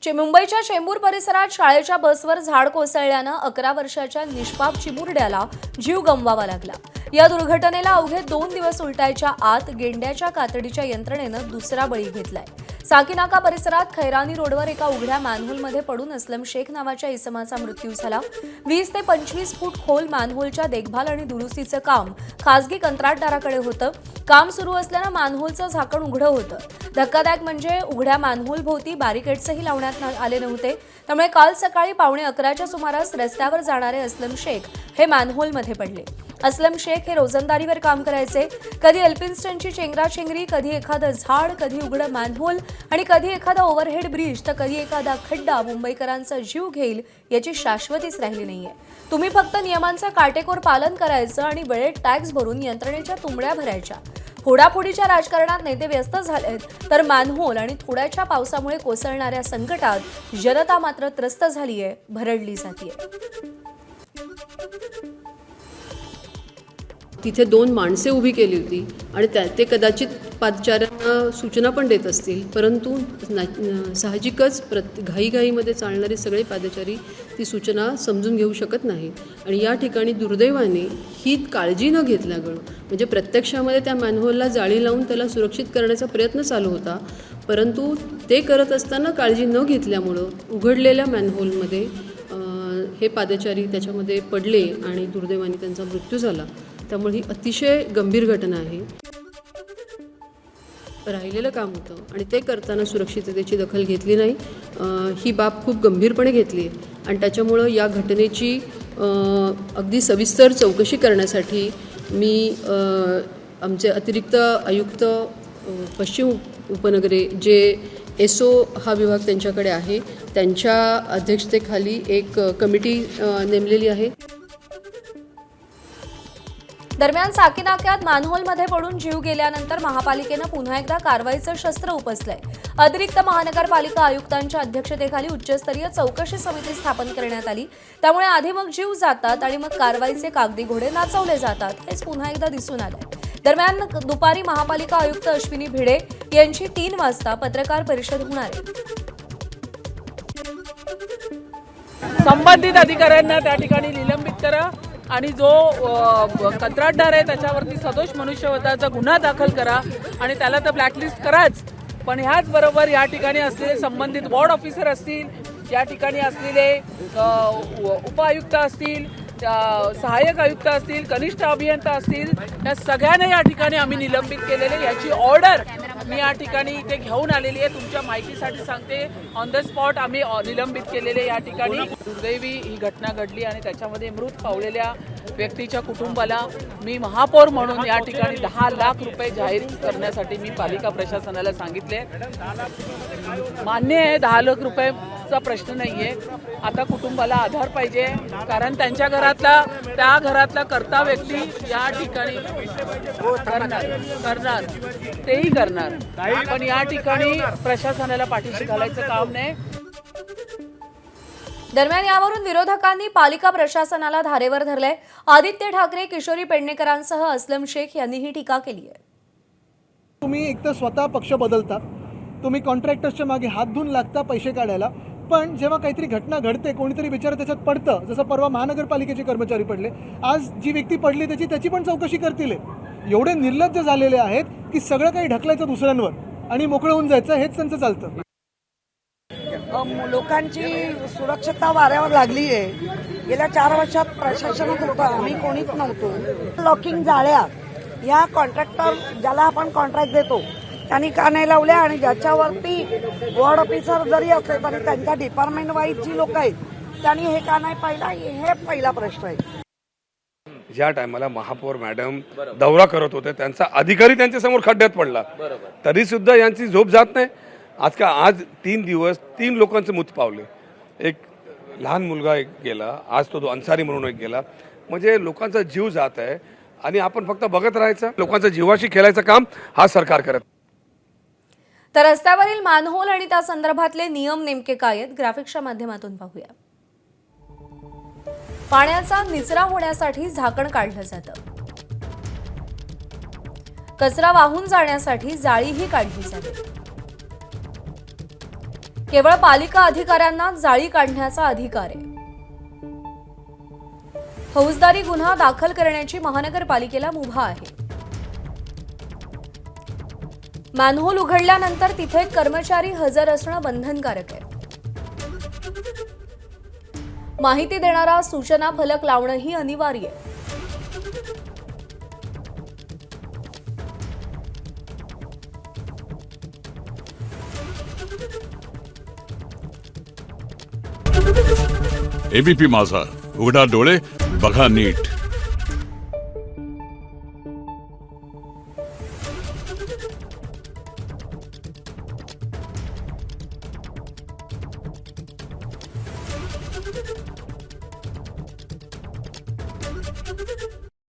मुंबईच्या चेंबूर परिसरात शाळेच्या बसवर झाड कोसळल्यानं 11 वर्षाच्या निष्पाप चिमुरड्याला जीव गमवावा लागला। या दुर्घटनेला अवघे 2 दिवस उलटायच्या आत गेंड्याच्या कातडीच्या यंत्रणेनं दुसरा बळी घेतलाय। साकीनाका परिसरात खैरानी रोडवर एका उघड्या मॅनहोलमध्ये पडून असलम शेख नावाच्या इसमाचा मृत्यू झाला। 20 ते 25 फूट खोल मॅनहोलच्या देखभाल आणि दुरुस्तीचं काम खासगी कंत्राटदाराकडे होतं। काम सुरू असल्यानं मॅनहोलचं झाकण उघडं होतं। धक्कादायक म्हणजे उघड्या मॅनहोल भोवती बॅरिकेड्सही लावण्यात आले नव्हते। त्यामुळे काल सकाळी 11:15च्या सुमारास रस्त्यावर जाणारे असलम शेख हे मॅनहोलमध्ये पडले। असलम शेख हे रोजंदारीवर काम करायचे। कधी एल्फिन्स्टनची चेंगराचेंगरी, कधी एखादं झाड, कधी उघडं मॅनहोल आणि कधी एखादा ओव्हरहेड ब्रिज तर कधी एखादा खड्डा मुंबईकरांचा जीव घेईल याची शाश्वतीच राहिली नाहीये। तुम्ही फक्त नियमांचं काटेकोर पालन करायचं आणि वेळेत टॅक्स भरून यंत्रणेच्या तुंबड्या भरायच्या। फोडाफोडीच्या राजकारणात नेते व्यस्त झालेत तर मॅनहोल आणि थोड्याच्या पावसामुळे कोसळणाऱ्या संकटात जनता मात्र त्रस्त झालीये, भरडली जातीये। तिथे 2 माणसे उभी केली होती आणि ते कदाचित पादचाऱ्यांना सूचना पण देत असतील, परंतु साहजिकच घाईघाईमध्ये चालणारे सगळे पादचारी ती सूचना समजून घेऊ शकत नाहीत। आणि या ठिकाणी दुर्दैवाने ही काळजी न घेतल्यामुळं, म्हणजे प्रत्यक्षामध्ये त्या मॅनहोलला जाळी लावून त्याला सुरक्षित करण्याचा प्रयत्न चालू होता, परंतु ते करत असताना काळजी न घेतल्यामुळं उघडलेल्या मॅनहोलमध्ये हे पादचारी त्याच्यामध्ये पडले आणि दुर्दैवाने त्यांचा मृत्यू झाला। त्यामुळे ही अतिशय गंभीर घटना आहे। राहिलेलं काम होतं आणि ते करताना सुरक्षिततेची दखल घेतली नाही। ही बाब खूप गंभीरपणे घेतली आहे आणि त्याच्यामुळं या घटनेची अगदी सविस्तर चौकशी करण्यासाठी मी आमचे अतिरिक्त आयुक्त पश्चिम उपनगरे जे एसओ हा विभाग त्यांच्याकडे आहे, त्यांच्या अध्यक्षतेखाली एक कमिटी नेमलेली आहे। दरम्यान साकीनाक्यात मॅनहोलमध्ये पडून जीव गेल्यानंतर महापालिकेनं पुन्हा एकदा कारवाईचं शस्त्र उपसलंय। अतिरिक्त महानगरपालिका आयुक्तांच्या अध्यक्षतेखाली उच्चस्तरीय चौकशी समिती स्थापन करण्यात आली। त्यामुळे आधी मग जीव जातात आणि मग कारवाईचे कागदी घोडे नाचवले जातात, हेच पुन्हा एकदा दिसून आलंय। दरम्यान दुपारी महापालिका आयुक्त अश्विनी भिडे यांची 3 वाजता पत्रकार परिषद होणार आहे। संबंधित अधिकाऱ्यांना त्या ठिकाणी निलंबित करा आणि जो कंत्राटदार आहे त्याच्यावरती सदोष मनुष्यवधाचा गुन्हा दाखल करा आणि त्याला तर ब्लॅकलिस्ट कराच। पण ह्याच बरोबर या ठिकाणी असलेले संबंधित वॉर्ड ऑफिसर असतील, या ठिकाणी असलेले उपायुक्त असतील, सहाय्यक आयुक्त असतील, कनिष्ठ अभियंता असतील, या सगळ्यांना या ठिकाणी आम्ही निलंबित केलेले। याची ऑर्डर मी या ठिकाणी इथे घेऊन आलेली आहे। तुमच्या माहितीसाठी सांगते, ऑन द स्पॉट आम्ही निलंबित केलेले। या ठिकाणी दुर्दैवी ही घटना घडली आणि त्याच्यामध्ये मृत पावलेल्या व्यक्तीच्या कुटुंबाला मी महापौर म्हणून या ठिकाणी 10 लाख रुपये जाहीर करण्यासाठी मी पालिका प्रशासनाला सांगितले। मान्य आहे, 10 लाख रुपयेचा प्रश्न नाहीये। आता कुटुंबाला आधार पाहिजे, कारण त्यांच्या त्या घरातला कर्ता व्यक्ती या ठिकाणी करणार तेही करणार, पण या ठिकाणी प्रशासनाला पाठीशी घालायचं काम नाही। दरम्यान यावरून विरोधकांनी पालिका प्रशासनाला धारेवर धरलंय। आदित्य ठाकरे, किशोरी पेडणेकरांसह असलम शेख यांनी ही टीका केली आहे। तुम्ही एक तर स्वतः पक्ष बदलता, तुम्ही कॉन्ट्रॅक्टर्सच्या मागे हात धुवून लागता पैसे काढायला, पण जेव्हा काहीतरी घटना घडते, कोणीतरी बिचारा त्याच्यात पडतं, जसं परवा महानगरपालिकेचे कर्मचारी पडले, आज जी व्यक्ती पडली त्याची पण चौकशी करतील। एवढे निर्लज्ज झालेले आहेत की सगळं काही ढकलायचं दुसऱ्यांवर आणि मोकळं होऊन जायचं, हेच त्यांचं चालतं। लोकांची सुरक्षता वाऱ्यावर लागली आहे। गेल्या 4 वर्षात प्रशासनात होतं, आम्ही कोणीच नव्हतो। लॉकिंग जाळ्या या कॉन्ट्रॅक्टर ज्याला आपण कॉन्ट्रॅक्ट देतो त्यांनी का नाही लावल्या, आणि ज्याच्यावरती वॉर्ड ऑफिसर जरी असले तरी त्यांच्या डिपार्टमेंट वाईज जी लोक आहेत त्यांनी हे का नाही पाहिलं, हे पहिला प्रश्न आहे। ज्या टायमाला महापौर मॅडम दौरा करत होते, त्यांचा अधिकारी त्यांच्या समोर खड्ड्यात पडला, तरी सुद्धा यांची झोप जात नाही। आज 3 दिवस 3 लोकांचे मृत पावले, एक लहान मुलगा एक गेला, आज तो अन्सारी म्हणून एक गेला, म्हणजे लोकांचा जीव जात आहे आणि आपण फक्त बघत राहायचं। लोकांच्या जीवाशी खेळायचं काम हा सरकार करत। तर रस्त्यावरील मॅनहोल आणि त्या संदर्भातले नियम नेमके काय आहेत, ग्राफिक्सच्या माध्यमातून पाहूया। पाण्याचा निचरा होण्यासाठी झाकण काढलं जातं, कचरा वाहून जाण्यासाठी जाळीही काढली जाते। केवळ पालिका अधिकाऱ्यांना जाळी काढण्याचा अधिकार आहे. फौजदारी गुन्हा दाखल करण्याची महानगरपालिकेला मुभा आहे. मॅनहोल उघडल्यानंतर तिथे कर्मचारी हजर असणं बंधनकारक आहे. माहिती देणारा सूचना फलक लावणंही अनिवार्य आहे. एबीपी माझा, उघडा डोळे बघा नीट.